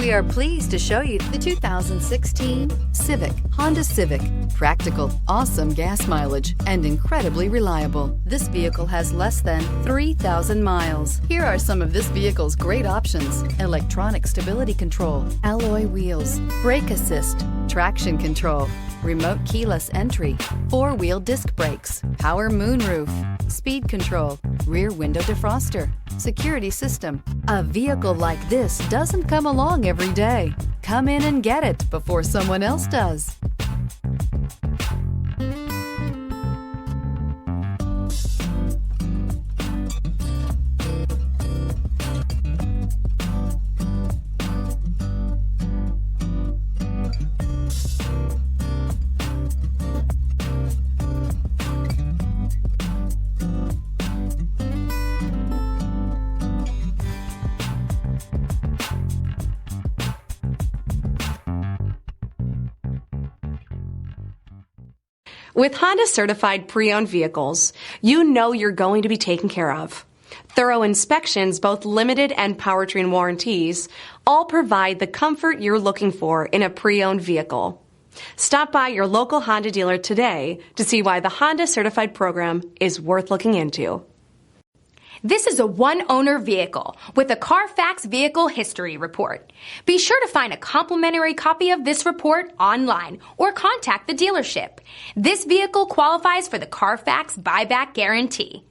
We are pleased to show you the 2016 Civic, Honda Civic. Practical, awesome gas mileage, and incredibly reliable. This vehicle has less than 3,000 miles. Here are some of this vehicle's great options: electronic stability control, alloy wheels, brake assist, traction control, remote keyless entry, four-wheel disc brakes, power moonroof, speed control, rear window defroster, security system. A vehicle like this doesn't come along every day. Come in and get it before someone else does. With Honda certified pre-owned vehicles, you know you're going to be taken care of. Thorough inspections, both limited and powertrain warranties, all provide the comfort you're looking for in a pre-owned vehicle. Stop by your local Honda dealer today to see why the Honda certified program is worth looking into. This is a one-owner vehicle with a Carfax Vehicle History Report. Be sure to find a complimentary copy of this report online or contact the dealership. This vehicle qualifies for the Carfax Buyback Guarantee.